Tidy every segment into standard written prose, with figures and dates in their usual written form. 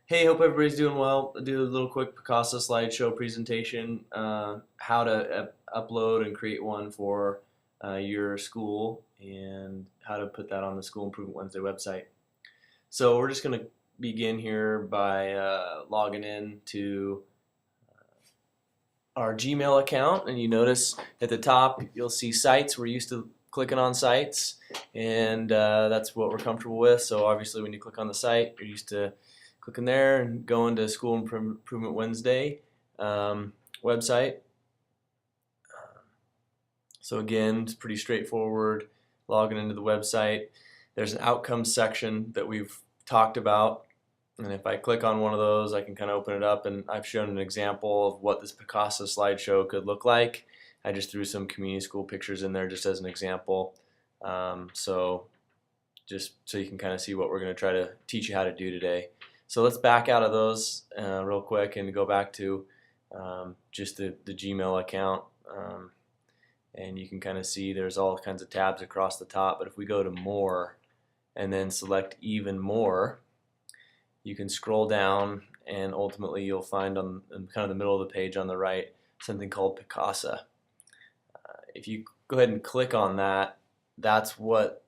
Hey, hope everybody's doing well. I'll do a little quick Picasa slideshow presentation, how to upload and create one for your school and how to put that on the School Improvement Wednesday website. So we're just going to begin here by logging in to our Gmail account, and you notice at the top you'll see sites. We're used to clicking on sites, and that's what we're comfortable with. So obviously when you click on the site, you're used to clicking there and going to School Improvement Wednesday website. So again, it's pretty straightforward. Logging into the website, there's an outcomes section that we've talked about, and if I click on one of those, I can kind of open it up, and I've shown an example of what this Picasa slideshow could look like. I just threw some community school pictures in there just as an example. So just so you can kind of see what we're going to try to teach you how to do today. So let's back out of those real quick and go back to just the Gmail account. And you can kind of see there's all kinds of tabs across the top. But if we go to More and then select Even More, you can scroll down and ultimately you'll find on kind of the middle of the page on the right something called Picasa. If you go ahead and click on that, that's what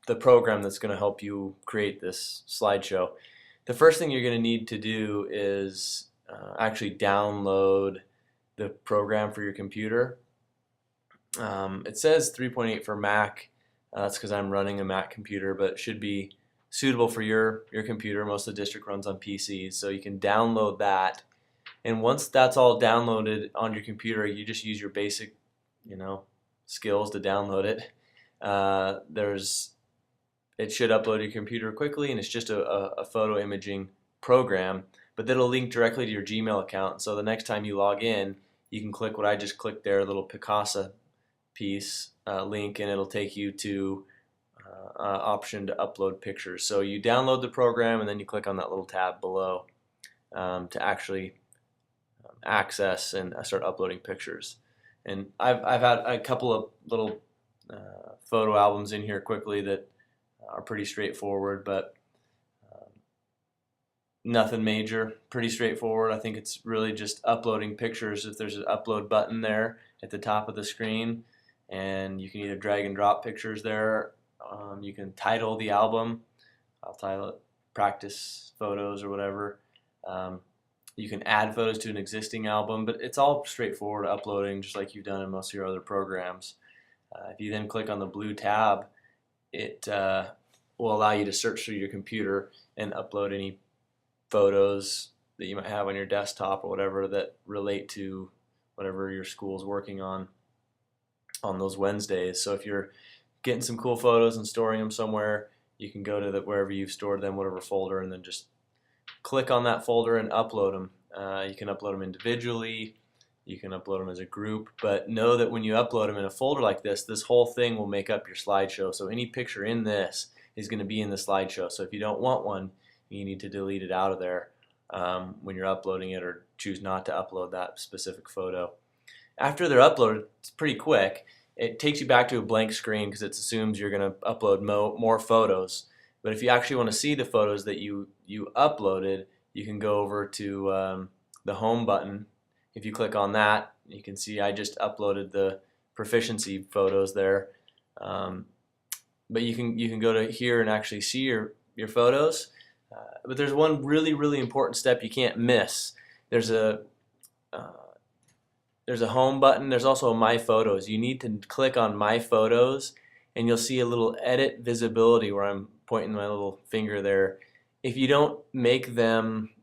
the program that's going to help you create this slideshow. The first thing you're going to need to do is actually download the program for your computer. It says 3.8 for Mac. That's because I'm running a Mac computer, but it should be suitable for your computer. Most of the district runs on PCs, so you can download that. And once that's all downloaded on your computer, you just use your basic, skills to download it. It should upload to your computer quickly, and it's just a photo imaging program, but that'll link directly to your Gmail account. So the next time you log in, you can click what I just clicked there, a little Picasa piece link, and it'll take you to option to upload pictures. So you download the program, and then you click on that little tab below to actually access and start uploading pictures. And I've had a couple of little photo albums in here quickly that are pretty straightforward, but nothing major. Pretty straightforward. I think it's really just uploading pictures. If there's an upload button there at the top of the screen, and you can either drag and drop pictures there. You can title the album. I'll title it Practice Photos or whatever. You can add photos to an existing album, but it's all straightforward uploading, just like you've done in most of your other programs. If you then click on the blue tab, it will allow you to search through your computer and upload any photos that you might have on your desktop or whatever that relate to whatever your school's working on those Wednesdays. So if you're getting some cool photos and storing them somewhere, you can go to wherever you've stored them, whatever folder, and then just click on that folder and upload them. You can upload them individually, you can upload them as a group, but know that when you upload them in a folder like this whole thing will make up your slideshow. So any picture in this is going to be in the slideshow. So if you don't want one, you need to delete it out of there when you're uploading it, or choose not to upload that specific photo. After they're uploaded, it's pretty quick. It takes you back to a blank screen because it assumes you're going to upload more photos. But if you actually want to see the photos that you uploaded, you can go over to the home button. If you click on that, you can see I just uploaded the proficiency photos there. But you can go to here and actually see your photos. But there's one really important step you can't miss. There's a home button. There's also a My Photos. You need to click on My Photos, and you'll see a little edit visibility where I'm pointing my little finger there. If you don't make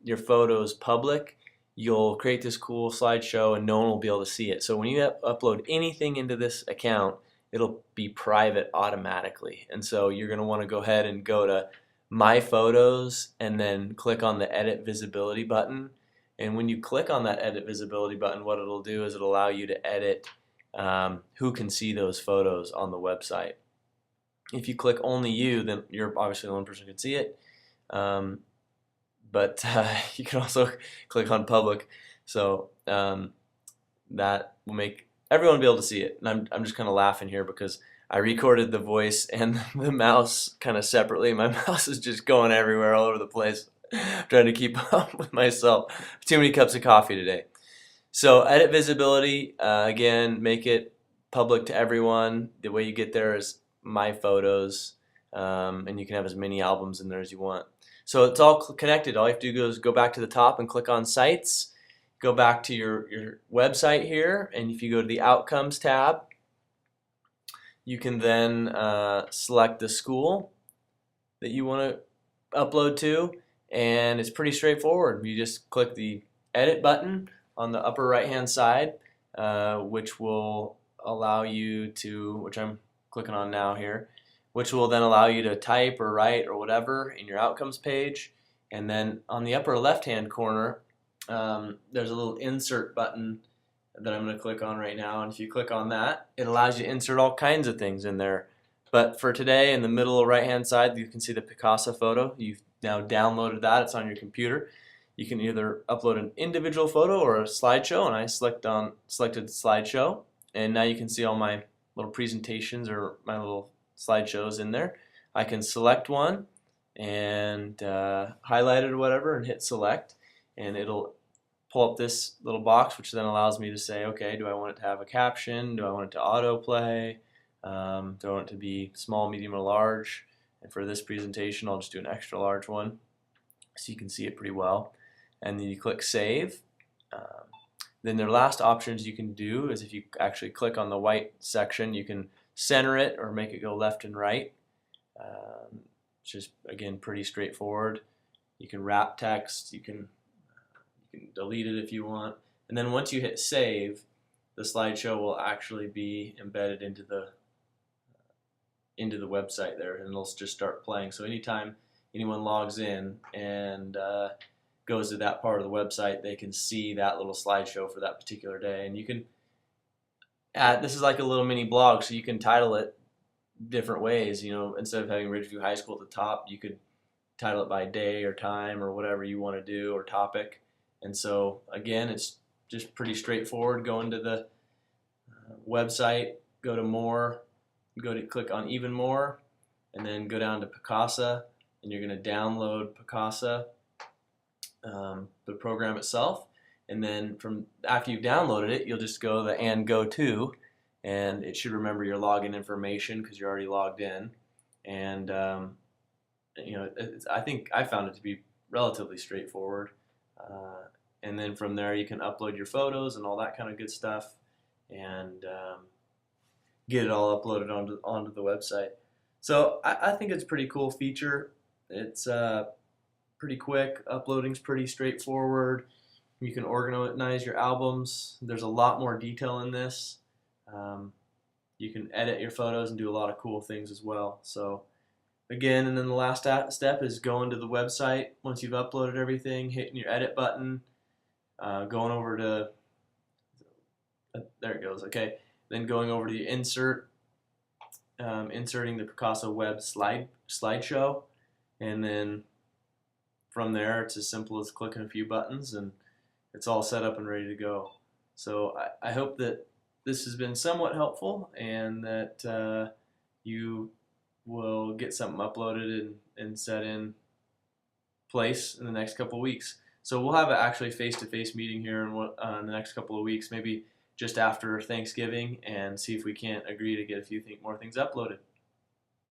your photos public, you'll create this cool slideshow and no one will be able to see it. So when you upload anything into this account, it'll be private automatically. And so you're going to want to go ahead and go to My Photos and then click on the Edit Visibility button. And when you click on that Edit Visibility button, what it'll do is it'll allow you to edit who can see those photos on the website. If you click Only You, then you're obviously the only person who can see it. But you can also click on Public, so that will make everyone be able to see it. And I'm just kind of laughing here because I recorded the voice and the mouse kind of separately. My mouse is just going everywhere, all over the place. Trying to keep up with myself. Too many cups of coffee today. So edit visibility, again, make it public to everyone. The way you get there is my photos, and you can have as many albums in there as you want. So it's all connected. All you have to do is go back to the top and click on sites. Go back to your website here, and if you go to the outcomes tab, you can then select the school that you want to upload to, and it's pretty straightforward. You just click the edit button on the upper right hand side, which will allow you to, which I'm clicking on now here, which will then allow you to type or write or whatever in your outcomes page. And then on the upper left hand corner, there's a little insert button that I'm going to click on right now, and if you click on that, it allows you to insert all kinds of things in there. But for today, in the middle right hand side, you can see the Picasa photo. You've now downloaded that. It's on your computer. You can either upload an individual photo or a slideshow, and I selected slideshow, and now you can see all my little presentations or my little slideshows in there. I can select one and highlight it or whatever and hit select, and it'll pull up this little box, which then allows me to say, okay, do I want it to have a caption? Do I want it to autoplay? Do I want it to be small, medium, or large? And for this presentation, I'll just do an extra large one so you can see it pretty well. And then you click save. Then the last options you can do is if you actually click on the white section, you can center it or make it go left and right. It's just, again, pretty straightforward. You can wrap text, you can delete it if you want. And then once you hit save, the slideshow will actually be embedded into the website there, and it'll just start playing. So anytime anyone logs in and goes to that part of the website, they can see that little slideshow for that particular day. And you can add, this is like a little mini blog, so you can title it different ways. You know, instead of having Ridgeview High School at the top, you could title it by day or time or whatever you want to do, or topic. And so again, it's just pretty straightforward. Go into the website, go to more, click on even more, and then go down to Picasa, and you're going to download Picasa, the program itself. And then from after you've downloaded it, you'll just go the and go to, and it should remember your login information because you're already logged in. And you know, I think I found it to be relatively straightforward. And then from there, you can upload your photos and all that kind of good stuff, and get it all uploaded onto the website. So I think it's a pretty cool feature. It's pretty quick. Uploading's pretty straightforward. You can organize your albums. There's a lot more detail in this. You can edit your photos and do a lot of cool things as well. So again, and then the last step is going to the website. Once you've uploaded everything, hitting your edit button, going over to, there it goes, okay. Then going over to the insert, inserting the Picasa web slideshow, and then from there it's as simple as clicking a few buttons and it's all set up and ready to go. So I hope that this has been somewhat helpful, and that you will get something uploaded and set in place in the next couple of weeks. So we'll have an actually face-to-face meeting here in the next couple of weeks, maybe just after Thanksgiving, and see if we can't agree to get a few more things uploaded.